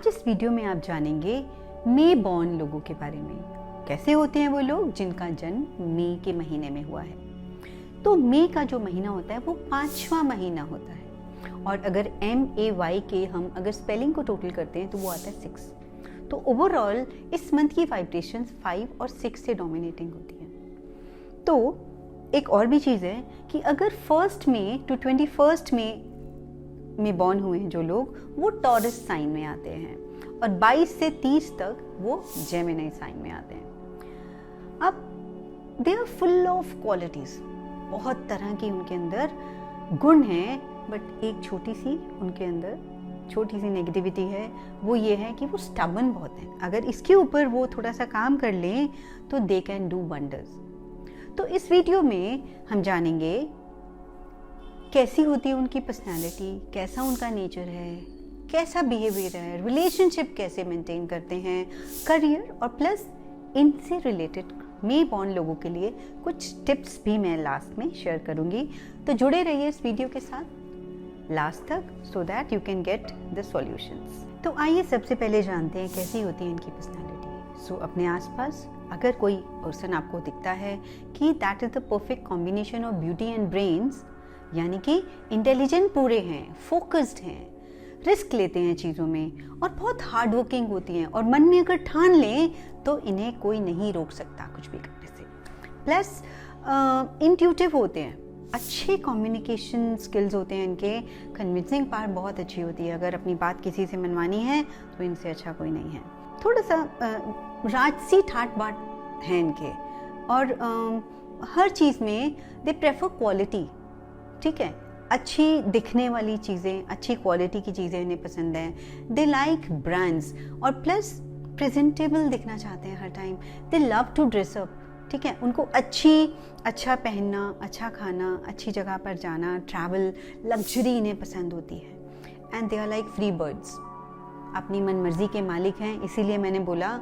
आज इस वीडियो में आप जानेंगे मे बॉर्न लोगों के बारे में। कैसे होते हैं वो लोग जिनका जन्म मई के महीने में हुआ है। तो मई का जो महीना होता है वो 5वां महीना होता है और अगर MAY के हम अगर स्पेलिंग को टोटल करते हैं तो वो आता है 6। तो ओवरऑल इस मंथ की वाइब्रेशंस 5 और 6 से डोमिनेटिंग होती है। तो एक और भी चीज़ है कि अगर 1 मई टू 21 मई में बॉर्न हुए हैं जो लोग, वो टॉरस साइन में आते हैं और 22 से 30 तक वो जेमिनी साइन में आते हैं। अब they are full of qualities, बहुत तरह की उनके अंदर गुण हैं, बट एक छोटी सी उनके अंदर छोटी सी नेगेटिविटी है, वो ये है कि वो स्टबर्न बहुत हैं। अगर इसके ऊपर वो थोड़ा सा काम कर लें तो दे कैन डू वंडर्स। तो इस वीडियो में हम जानेंगे कैसी होती है उनकी पर्सनालिटी, कैसा उनका नेचर है, कैसा बिहेवियर है, रिलेशनशिप कैसे मेंटेन करते हैं, करियर और प्लस इनसे रिलेटेड मे बॉर्न लोगों के लिए कुछ टिप्स भी मैं लास्ट में शेयर करूंगी। तो जुड़े रहिए इस वीडियो के साथ लास्ट तक so that you can get the solutions. तो आइए सबसे पहले जानते हैं कैसी होती है इनकी पर्सनालिटी। सो अपने आसपास अगर कोई पर्सन आपको दिखता है कि that is the perfect combination of beauty and brains, यानी कि इंटेलिजेंट पूरे हैं, फोकस्ड हैं, रिस्क लेते हैं चीज़ों में और बहुत हार्ड वर्किंग होती हैं और मन में अगर ठान लें तो इन्हें कोई नहीं रोक सकता कुछ भी करने से। प्लस इंट्यूटिव होते हैं, अच्छे कम्युनिकेशन स्किल्स होते हैं इनके, कन्विंसिंग पावर बहुत अच्छी होती है। अगर अपनी बात किसी से मनवानी है तो इनसे अच्छा कोई नहीं है। थोड़ा सा राजसी ठाट बाट है इनके और हर चीज़ में दे प्रेफर क्वालिटी। ठीक है, अच्छी दिखने वाली चीज़ें, अच्छी क्वालिटी की चीज़ें इन्हें पसंद है। दे लाइक ब्रांड्स और प्लस प्रेजेंटेबल दिखना चाहते हैं हर time. They love to dress up. ठीक है, उनको अच्छा पहनना, अच्छा खाना, अच्छी जगह पर जाना, ट्रैवल, लग्जरी इन्हें पसंद होती है। And they are like free birds, अपनी मन मर्जी के मालिक हैं। इसीलिए मैंने बोला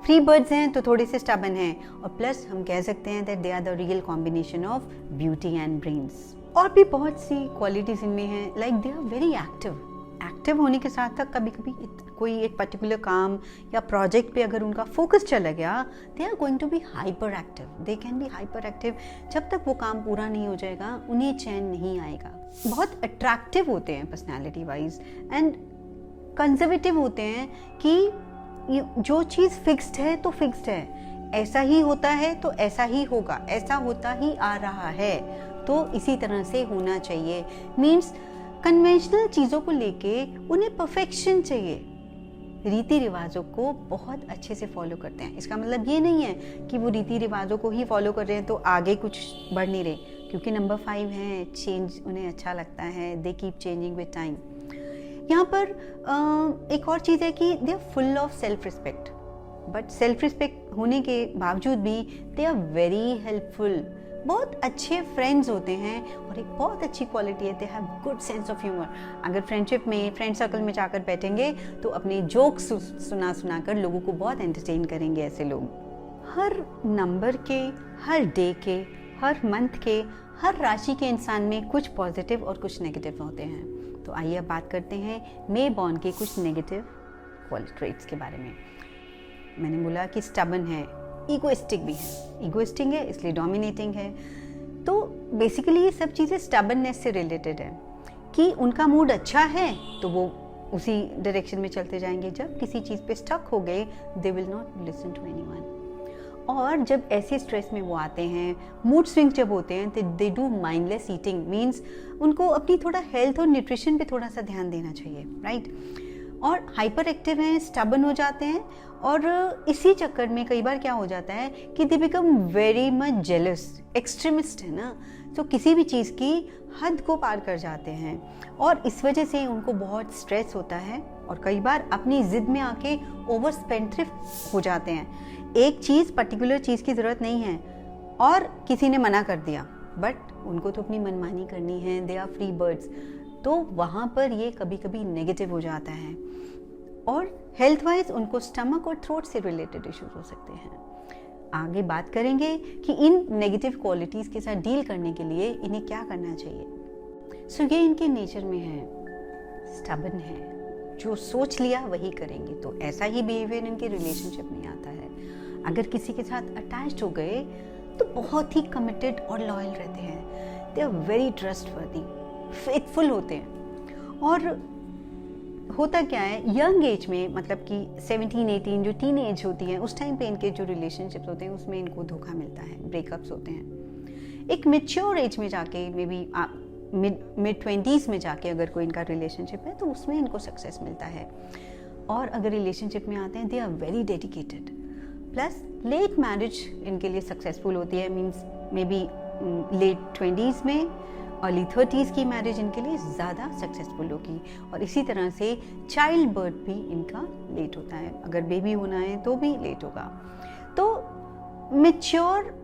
फ्री बर्ड्स हैं तो थोड़े से स्टबर्न हैं और प्लस हम कह सकते हैं that they are the real combination of beauty and brains. और भी बहुत सी क्वालिटीज इनमें हैं, like they are very active होने के साथ साथ कभी कभी कोई एक पर्टिकुलर काम या प्रोजेक्ट पे अगर उनका फोकस चला गया, they are going to be hyper active. They can be hyper active. जब तक वो काम पूरा नहीं हो जाएगा उन्हें चैन नहीं आएगा। बहुत अट्रैक्टिव होते हैं पर्सनैलिटी वाइज एंड कंजर्वेटिव होते हैं कि जो चीज़ फिक्स्ड है तो फिक्स्ड है, ऐसा ही होता है तो ऐसा ही होगा, ऐसा होता ही आ रहा है तो इसी तरह से होना चाहिए। मीन्स कन्वेंशनल चीज़ों को लेके उन्हें परफेक्शन चाहिए, रीति रिवाजों को बहुत अच्छे से फॉलो करते हैं। इसका मतलब ये नहीं है कि वो रीति रिवाजों को ही फॉलो कर रहे हैं तो आगे कुछ बढ़ नहीं रहे, क्योंकि नंबर 5 है, चेंज उन्हें अच्छा लगता है। They keep changing with time. यहाँ पर एक और चीज़ है कि they are full of self respect, but self respect होने के बावजूद भी दे आर वेरी हेल्पफुल। बहुत अच्छे फ्रेंड्स होते हैं और एक बहुत अच्छी क्वालिटी है, they have good sense of humour. अगर फ्रेंडशिप में, फ्रेंड सर्कल में जाकर बैठेंगे तो अपने जोक्स सुना कर लोगों को बहुत एंटरटेन करेंगे ऐसे लोग। हर नंबर के, हर डे के, हर मंथ के, हर राशि के इंसान में कुछ पॉजिटिव और कुछ नेगेटिव होते हैं। तो आइए अब बात करते हैं मे बॉर्न के कुछ नेगेटिव क्वालिटी के बारे में। मैंने बोला कि स्टबर्न है, इगोइस्टिक भी है। इगोइस्टिक है इसलिए डोमिनेटिंग है। तो बेसिकली ये सब चीज़ें स्टबर्ननेस से रिलेटेड है कि उनका मूड अच्छा है तो वो उसी डायरेक्शन में चलते जाएंगे। जब किसी चीज़ पे स्टक हो गए they will not listen to anyone. और जब ऐसे स्ट्रेस में वो आते हैं, मूड स्विंग जब होते हैं तो they do mindless eating. Means उनको अपनी थोड़ा हेल्थ और न्यूट्रिशन पे थोड़ा सा ध्यान देना चाहिए, राइट। और हाइपर एक्टिव हैं, स्टबर्न हो जाते हैं और इसी चक्कर में कई बार क्या हो जाता है कि they become very much jealous, extremist है ना, तो किसी भी चीज़ की हद को पार कर जाते हैं और इस वजह से उनको बहुत स्ट्रेस होता है और कई बार अपनी ज़िद में आके ओवर स्पेंड्रिफ्ट हो जाते हैं। एक चीज़, पर्टिकुलर चीज़ की ज़रूरत नहीं है और किसी ने मना कर दिया, बट उनको तो अपनी मनमानी करनी है, दे आर फ्री बर्ड्स। तो वहाँ पर ये कभी कभी नेगेटिव हो जाता है और हेल्थ वाइज उनको स्टमक और थ्रोट से रिलेटेड इश्यूज हो सकते हैं। आगे बात करेंगे कि इन नेगेटिव क्वालिटीज़ के साथ डील करने के लिए इन्हें क्या करना चाहिए। सो ये इनके नेचर में है, स्टबर्न है, जो सोच लिया वही करेंगे, तो ऐसा ही बिहेवियर इनके रिलेशनशिप में आता है। अगर किसी के साथ अटैच्ड हो गए तो बहुत ही कमिटेड और लॉयल रहते हैं, they are very trustworthy, faithful होते हैं। और होता क्या है, यंग एज में, मतलब कि 17-18 जो टीन एज होती है, उस टाइम पे इनके जो रिलेशनशिप्स होते हैं उसमें इनको धोखा मिलता है, ब्रेकअप्स होते हैं। एक मेच्योर एज में जाके, मे बी मिड 20s में जाके अगर कोई इनका रिलेशनशिप है तो उसमें इनको सक्सेस मिलता है। और अगर रिलेशनशिप में आते हैं, they are very dedicated. Plus late marriage इनके लिए सक्सेसफुल होती है, means may be late 20s में, अर्ली 30s की मैरिज इनके लिए ज़्यादा सक्सेसफुल होगी। और इसी तरह से चाइल्ड बर्थ भी इनका लेट होता है, अगर बेबी होना है तो भी लेट होगा। तो मैच्योर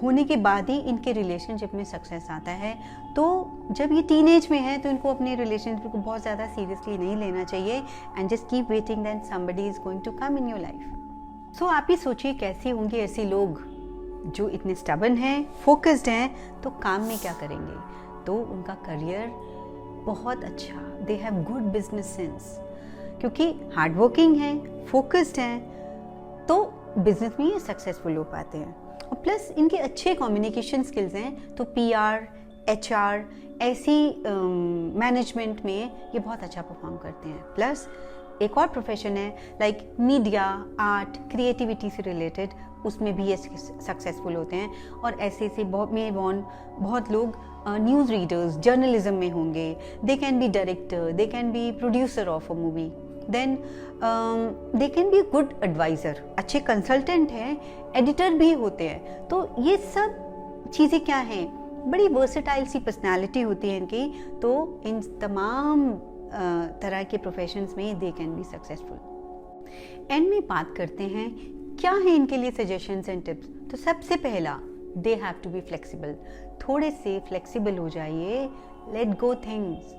होने के बाद ही इनके रिलेशनशिप में सक्सेस आता है। तो जब ये टीनेज में है तो इनको अपने रिलेशनशिप को बहुत ज़्यादा सीरियसली नहीं लेना चाहिए, and just keep waiting that somebody is going to come in your life. So आप ही सोचिए कैसे होंगे ऐसे लोग जो इतने स्टबन हैं, फोकस्ड हैं, तो काम में क्या करेंगे? तो उनका करियर बहुत अच्छा, they have good business sense, क्योंकि हार्ड वर्किंग हैं, फोकस्ड हैं, तो बिजनेस में ये सक्सेसफुल हो पाते हैं। और प्लस इनके अच्छे कम्युनिकेशन स्किल्स हैं, तो PR, HR ऐसी मैनेजमेंट में ये बहुत अच्छा परफॉर्म करते हैं। प्लस एक और प्रोफेशन है लाइक मीडिया, आर्ट, क्रिएटिविटी से रिलेटेड, उसमें भी ये सक्सेसफुल होते हैं। और ऐसे ऐसे बहुत लोग न्यूज़ रीडर्स, जर्नलिज्म में होंगे, they can be director, they can be producer of a movie, then they can be good adviser, अच्छे कंसल्टेंट हैं, एडिटर भी होते हैं। तो ये सब चीज़ें क्या हैं, बड़ी वर्सेटाइल सी पर्सनालिटी होती है इनकी। तो इन तमाम तरह के प्रोफेशंस में दे कैन बी सक्सेसफुल। एंड में बात करते हैं क्या है इनके लिए सजेशंस एंड टिप्स। तो सबसे पहला, they have to be flexible, थोड़े से फ्लेक्सिबल हो जाइए, लेट गो थिंग्स।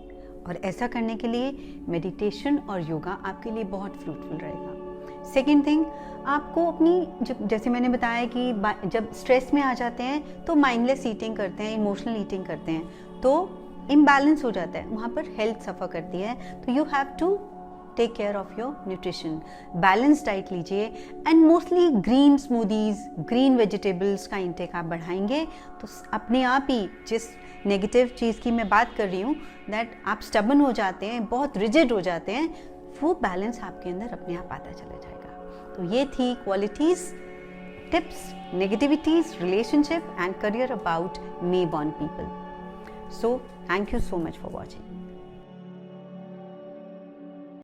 और ऐसा करने के लिए मेडिटेशन और योगा आपके लिए बहुत फ्रूटफुल रहेगा। सेकेंड थिंग, आपको अपनी जैसे मैंने बताया कि जब स्ट्रेस में आ जाते हैं तो माइंडलेस ईटिंग करते हैं, इमोशनल ईटिंग करते हैं, तो इम्बैलेंस हो जाता है, वहाँ पर हेल्थ सफ़र करती है। तो you have to take care of your nutrition, balance diet लीजिए, and mostly green smoothies, green vegetables का इंटेक आप बढ़ाएंगे तो अपने आप ही, जिस नेगेटिव चीज़ की मैं बात कर रही हूँ, दैट आप स्टबन हो जाते हैं, बहुत रिजिड हो जाते हैं, वो बैलेंस आपके अंदर अपने आप आता चला जाएगा। तो ये थी qualities, tips, negativities, relationship and career about May born people. So thank you so much for watching.